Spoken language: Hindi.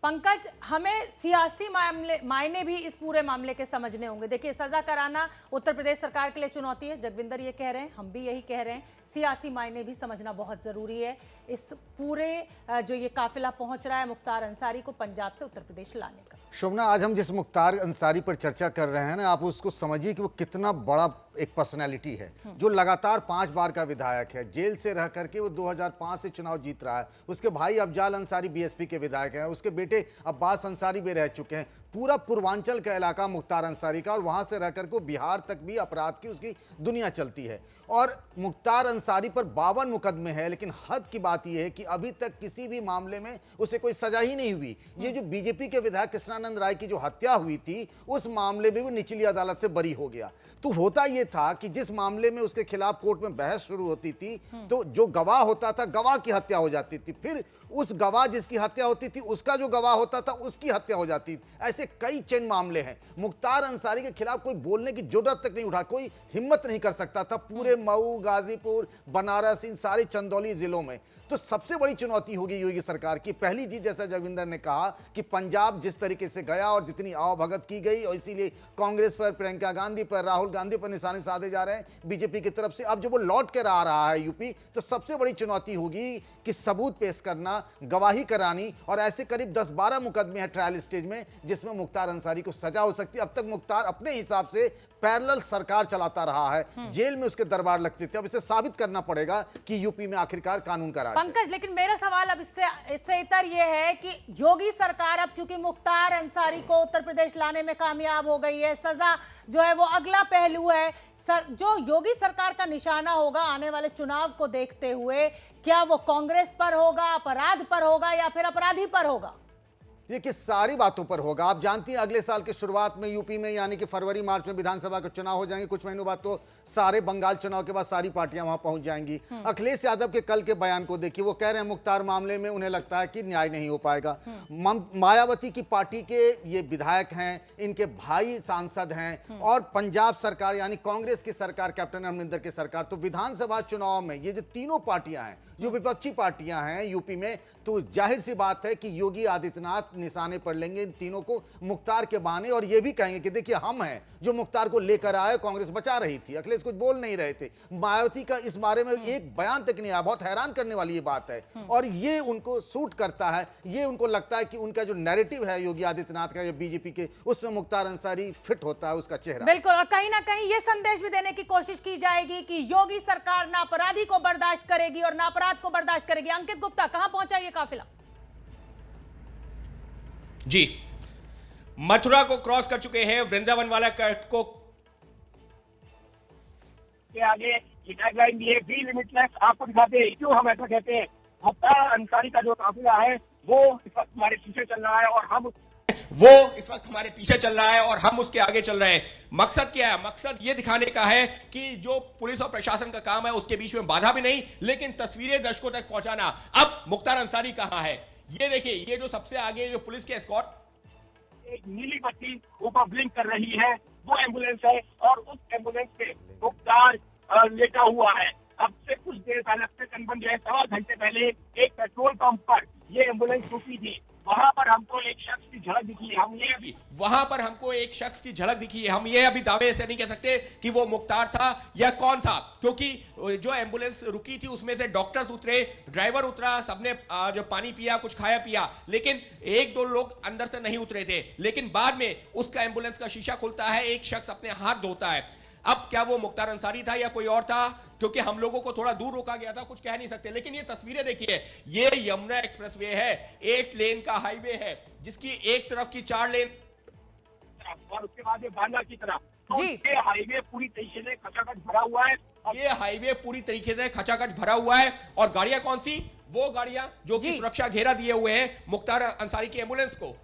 पंकज, हमें सियासी मायने भी इस पूरे मामले के समझने होंगे। देखिए, सजा कराना उत्तर प्रदेश सरकार के लिए चुनौती है, जगविंदर ये कह रहे हैं, हम भी यही कह रहे हैं। सियासी मायने भी समझना बहुत जरूरी है इस पूरे जो ये काफिला पहुंच रहा है मुख्तार अंसारी को पंजाब से उत्तर प्रदेश लाने का। शोभना, आज हम जिस मुख्तार अंसारी पर चर्चा कर रहे हैं ना, आप उसको समझिए कि वो कितना बड़ा एक पर्सनैलिटी है, जो लगातार 5 बार का विधायक है। जेल से रह करके वो 2005 से चुनाव जीत रहा है। उसके भाई अफजाल अंसारी बीएसपी के विधायक हैं, उसके बेटे अब्बास अंसारी भी रह चुके हैं। पूरा पूर्वांचल का इलाका मुख्तार अंसारी का, और वहां से रहकर को बिहार तक भी अपराध की उसकी दुनिया चलती है। और मुख्तार अंसारी पर 52 मुकदमे हैं, लेकिन हद की बात यह है कि अभी तक किसी भी मामले में उसे कोई सजा ही नहीं हुई। ये जो बीजेपी के विधायक कृष्णानंद राय की जो हत्या हुई थी, उस मामले में भी निचली अदालत से बरी हो गया। तो होता यह था कि जिस मामले में उसके खिलाफ कोर्ट में बहस शुरू होती थी, तो जो गवाह होता था, गवाह की हत्या हो जाती थी। फिर उस गवाह जिसकी हत्या होती थी, उसका जो गवाह होता था, उसकी हत्या हो जाती थी। ऐसे कई चेन मामले हैं। मुख्तार अंसारी के खिलाफ कोई बोलने की जरूरत तक नहीं उठा, कोई हिम्मत नहीं कर सकता था पूरे मऊ, गाजीपुर, बनारस, इन सारे चंदौली जिलों में। तो सबसे बड़ी चुनौती होगी योगी सरकार की। पहली चीज, जैसा जगविंदर ने कहा कि पंजाब जिस तरीके से गया और जितनी आवभगत की गई, और इसीलिए कांग्रेस पर, प्रियंका गांधी पर, राहुल गांधी पर निशाने साधे जा रहे हैं बीजेपी की तरफ से। अब जब वो लौट कर आ रहा है यूपी, तो सबसे बड़ी चुनौती होगी कि सबूत पेश करना, गवाही करानी। और ऐसे करीब 10-12 मुकदमे हैं ट्रायल स्टेज में, जिसमें मुख्तार अंसारी को सजा हो सकती है। अब तक मुख्तार अपने हिसाब से पैरेलल सरकार चलाता रहा है, जेल में उसके दरबार लगते थे। अब इसे साबित करना पड़ेगा कि यूपी में आखिरकार कानून का राज है। पंकज, लेकिन मेरा सवाल अब इससे इतर यह है कि योगी सरकार अब क्योंकि मुख्तार अंसारी को उत्तर प्रदेश लाने में कामयाब हो गई है, सजा जो है वो अगला पहलू है। जो योगी सरकार का निशाना होगा आने वाले चुनाव को देखते हुए, क्या वो कांग्रेस पर होगा, अपराध पर होगा, या फिर अपराधी पर होगा? ये किस सारी बातों पर होगा। आप जानती हैं अगले साल की शुरुआत में यूपी में, यानी कि फरवरी मार्च में विधानसभा के चुनाव हो जाएंगे। कुछ महीनों बाद तो सारे बंगाल चुनाव के बाद सारी पार्टियां वहां पहुंच जाएंगी। अखिलेश यादव के कल के बयान को देखिए, वो कह रहे हैं मुख्तार मामले में उन्हें लगता है कि न्याय नहीं हो पाएगा। मायावती की पार्टी के ये विधायक हैं, इनके भाई सांसद हैं, और पंजाब सरकार यानी कांग्रेस की सरकार, कैप्टन अमरिंदर की सरकार। तो विधानसभा चुनाव में ये जो तीनों पार्टियां हैं, जो विपक्षी पार्टियां हैं यूपी में, तो जाहिर सी बात है कि योगी आदित्यनाथ निशाने पर लेंगे इन तीनों को मुख्तार के बहाने, और ये भी कहेंगे कि देखिए हम हैं जो मुख्तार को लेकर आए। कांग्रेस बचा रही थी, अखिलेश कुछ बोल नहीं रहे थे। मायावती का इस बारे में एक बयान तक नहीं आया। बहुत हैरान करने वाली ये बात है, और ये उनको सूट करता है। ये उनको लगता है कि उनका जो नैरेटिव है योगी आदित्यनाथ का या बीजेपी के, उसमें मुख्तार अंसारी फिट होता है, उसका चेहरा। बिल्कुल, और कहीं ना कहीं ये संदेश भी देने की कोशिश की जाएगी कि योगी सरकार ना अपराधी को बर्दाश्त करेगी और ना अपराध को बर्दाश्त करेगी। अंकित गुप्ता, कहां पहुंचा ये काफिला? जी, मथुरा को क्रॉस कर चुके हैं, वृंदावन वाला कट को के आगे गाइडलाइन दिए, बी लिमिटलेस आपको दिखाते हैं। क्यों हम ऐसा कहते हैं? मुख्तार अंसारी का जो काफिला है वो इस वक्त हमारे पीछे चल रहा है, और हम उसके आगे चल रहे हैं। मकसद क्या है? मकसद ये दिखाने का है कि जो पुलिस और प्रशासन का काम है उसके बीच में बाधा भी नहीं, लेकिन तस्वीरें दर्शकों तक पहुंचाना। अब मुख्तार अंसारी कहां है ये देखिए, ये जो सबसे आगे जो पुलिस के एस्कॉर्ट, एक नीली बत्ती ऊपर ब्लिंक कर रही है, वो एम्बुलेंस है, और उस एम्बुलेंस पे मुख्तार लेटा हुआ है। अब से कुछ देर पहले, तकरीबन जो है 1.25 घंटे पहले, एक पेट्रोल पंप पर ये एम्बुलेंस रुकी थी। वहां पर हमको एक शख्स की झलक दिखी है। हम ये अभी दावे से नहीं कह सकते कि वो मुख्तार था या कौन था, क्योंकि जो एम्बुलेंस रुकी थी उसमें से डॉक्टर्स उतरे, ड्राइवर उतरा, सबने जो पानी पिया, कुछ खाया पिया, लेकिन 1-2 लोग अंदर से नहीं उतरे थे। लेकिन बाद में उसका एम्बुलेंस का शीशा खुलता है, एक शख्स अपने हाथ धोता है। अब क्या वो मुख्तार अंसारी था या कोई और था? क्योंकि हम लोगों को थोड़ा दूर रोका गया था, कुछ कह नहीं सकते। लेकिन ये तस्वीरें देखिए, ये यमुना एक्सप्रेसवे है, 8 लेन का हाईवे है, जिसकी एक तरफ की 4 लेन, और उसके बाद ये बांदा की तरफ, तो जी, ये हाईवे पूरी तरीके से खचाखच भरा हुआ है। ये हाईवे पूरी तरीके से खचाखच भरा हुआ है। और गाड़ियां कौन सी? वो गाड़ियां जो कि सुरक्षा घेरा दिए हुए हैं मुख्तार अंसारी की एम्बुलेंस को।